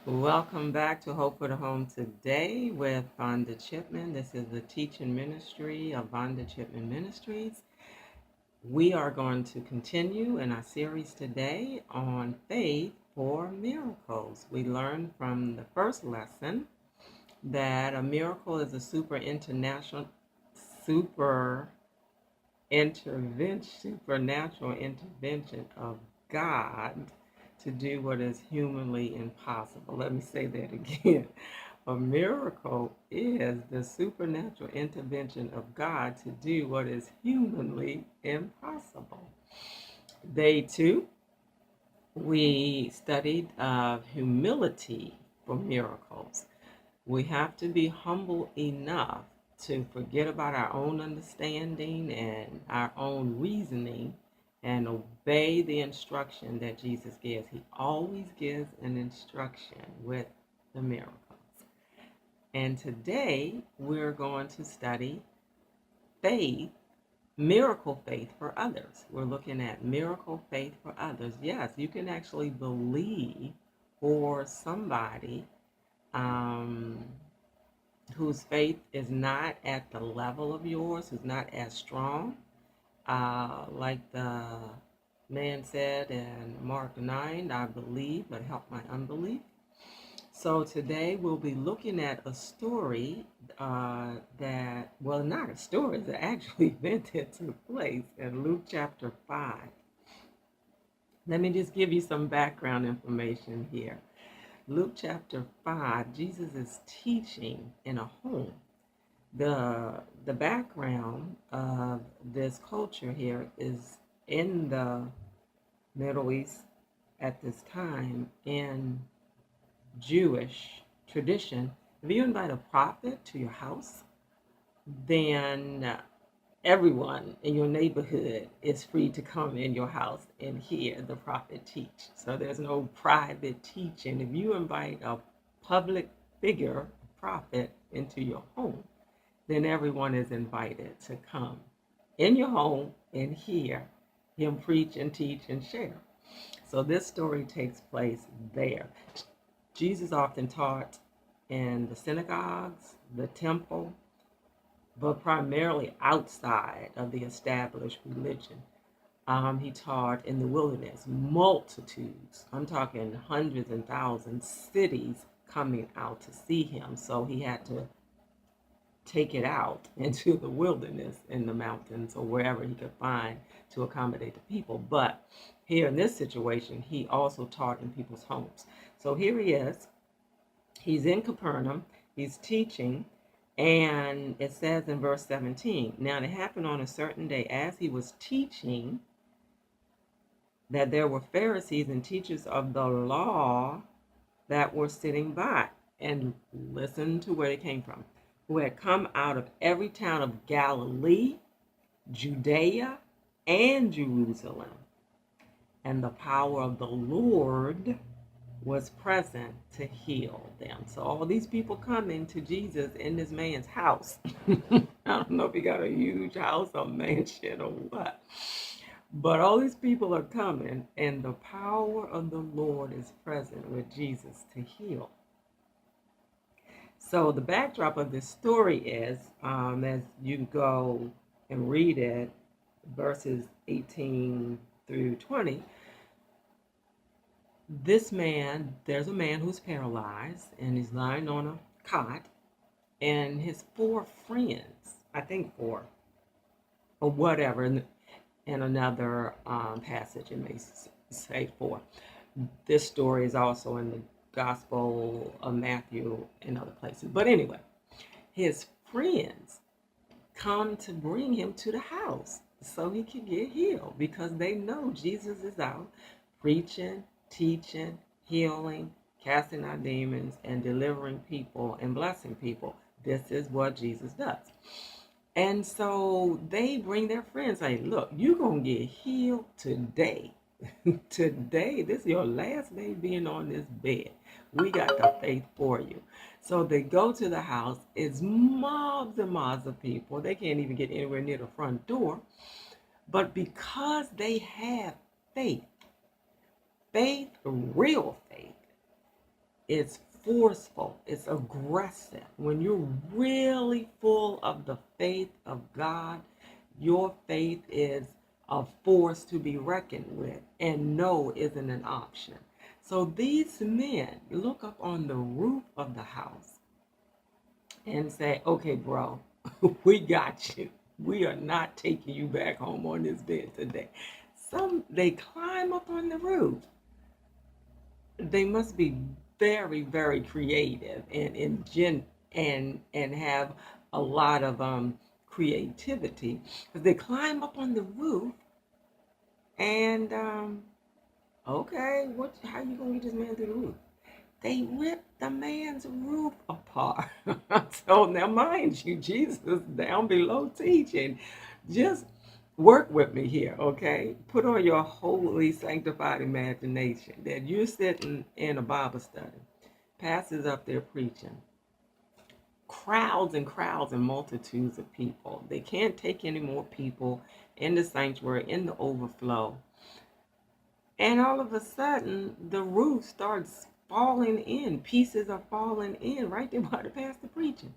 Welcome back to Hope for the Home today with Vonda Chipman. This is the teaching ministry of Vonda Chipman Ministries. We are going to continue in our series today on faith for miracles. We learned from the first lesson that a miracle is a supernatural intervention of God to do what is humanly impossible. Let me say that again. A miracle is the supernatural intervention of God to do what is humanly impossible. Day 2, we studied humility for miracles. We have to be humble enough to forget about our own understanding and our own reasoning and obey the instruction that Jesus gives. He always gives an instruction with the miracles. And today we're going to study faith, miracle faith for others. We're looking at miracle faith for others. Yes, you can actually believe for somebody whose faith is not at the level of yours, who's not as strong, like the man said in Mark 9, I believe, but help my unbelief. So today we'll be looking at a story not a story, it's an actual event that took place in Luke chapter 5. Let me just give you some background information here. Luke chapter 5, Jesus is teaching in a home. The background of this culture here is in the Middle East at this time in Jewish tradition. If you invite a prophet to your house, then everyone in your neighborhood is free to come in your house and hear the prophet teach. So there's no private teaching. If you invite a public figure, a prophet, into your home, then everyone is invited to come in your home and hear him preach and teach and share. So this story takes place there. Jesus often taught in the synagogues, the temple, but primarily outside of the established religion. He taught in the wilderness, multitudes. I'm talking hundreds and thousands, cities coming out to see him. So he had to take it out into the wilderness in the mountains or wherever he could find to accommodate the people. But here in this situation, he also taught in people's homes. So here he is. He's in Capernaum. He's teaching. And it says in verse 17, now it happened on a certain day as he was teaching that there were Pharisees and teachers of the law that were sitting by. And listen to where they came from. Who had come out of every town of Galilee, Judea, and Jerusalem. And the power of the Lord was present to heal them. So all these people coming to Jesus in this man's house. I don't know if he got a huge house or mansion or what. But all these people are coming, and the power of the Lord is present with Jesus to heal. So the backdrop of this story is, as you go and read it, verses 18 through 20, there's a man who's paralyzed, and he's lying on a cot, and his 4 friends, I think 4, or whatever, in another passage it may say 4. This story is also in the Gospel of Matthew and other places. But anyway, his friends come to bring him to the house so he can get healed because they know Jesus is out preaching, teaching, healing, casting out demons, and delivering people and blessing people. This is what Jesus does. And so they bring their friends, say, look, you're going to get healed today. Today, this is your last day being on this bed. We got the faith for you. So they go to the house. It's mobs and mobs of people. They can't even get anywhere near the front door. But because they have faith, real faith, It's forceful, it's aggressive. When you're really full of the faith of God, your faith is a force to be reckoned with, and no isn't an option. So these men look up on the roof of the house and say, okay, bro, we got you. We are not taking you back home on this bed today. They climb up on the roof. They must be very, very creative and have a lot of creativity, because they climb up on the roof and okay, how you gonna get this man through the roof? They ripped the man's roof apart. So now, mind you, Jesus down below teaching. Just work with me here, okay? Put on your holy, sanctified imagination that you're sitting in a Bible study. Pastor's up there preaching. Crowds and crowds and multitudes of people. They can't take any more people in the sanctuary, in the overflow. And all of a sudden, the roof starts falling in. Pieces are falling in right there by the pastor preaching.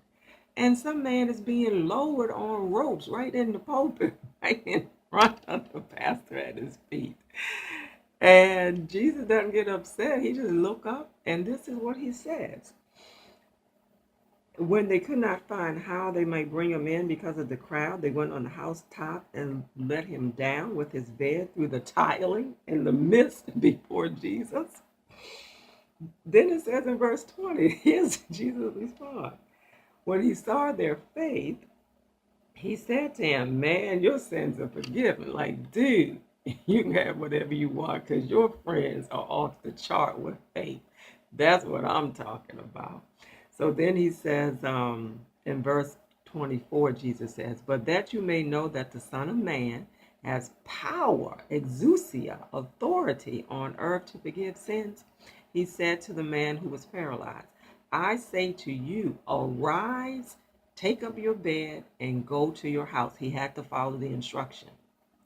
And some man is being lowered on ropes right in the pulpit, right in front of the pastor at his feet. And Jesus doesn't get upset. He just look up, and this is what he says. When they could not find how they might bring him in because of the crowd, they went on the housetop and let him down with his bed through the tiling in the midst before Jesus. Then it says in verse 20, here's Jesus' response. When he saw their faith, he said to him, man, your sins are forgiven. Like, dude, you can have whatever you want because your friends are off the chart with faith. That's what I'm talking about. So then he says in verse 24, Jesus says, but that you may know that the Son of Man has power, exousia, authority on earth to forgive sins, he said to the man who was paralyzed, I say to you, arise, take up your bed, and go to your house. He had to follow the instruction.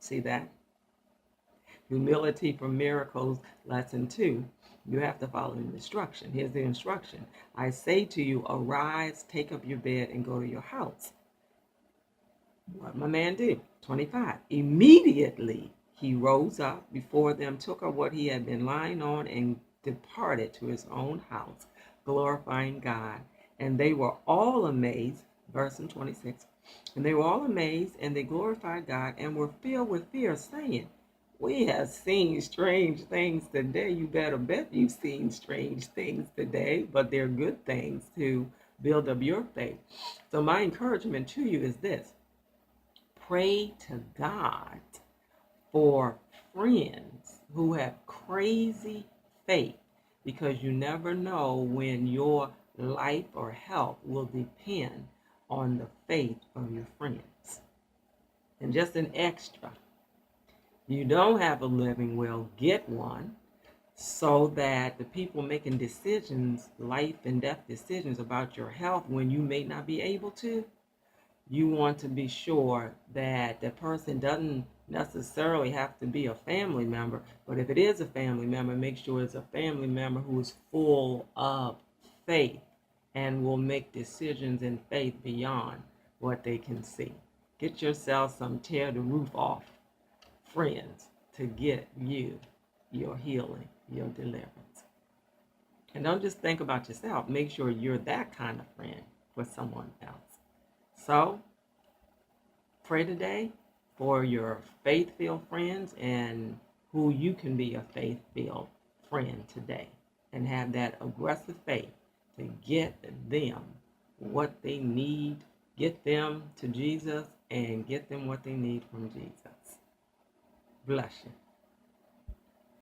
See that? Humility for miracles, lesson 2. You have to follow the instruction. Here's the instruction. I say to you, arise, take up your bed, and go to your house. What my man did? 25. Immediately he rose up before them, took up what he had been lying on, and departed to his own house, glorifying God. And they were all amazed, verse 26. And they were all amazed, and they glorified God, and were filled with fear, saying, we have seen strange things today. You better bet you've seen strange things today, but they're good things to build up your faith. So my encouragement to you is this. Pray to God for friends who have crazy faith, because you never know when your life or health will depend on the faith of your friends. And just an extra, you don't have a living will, get one, so that the people making decisions, life and death decisions about your health when you may not be able to, you want to be sure that the person doesn't necessarily have to be a family member, but if it is a family member, make sure it's a family member who is full of faith and will make decisions in faith beyond what they can see. Get yourself some tear the roof off friends to get you your healing, your deliverance. And don't just think about yourself. Make sure you're that kind of friend for someone else. So, pray today for your faith-filled friends and who you can be a faith-filled friend today, and have that aggressive faith to get them what they need, get them to Jesus, and get them what they need from Jesus. Bless you.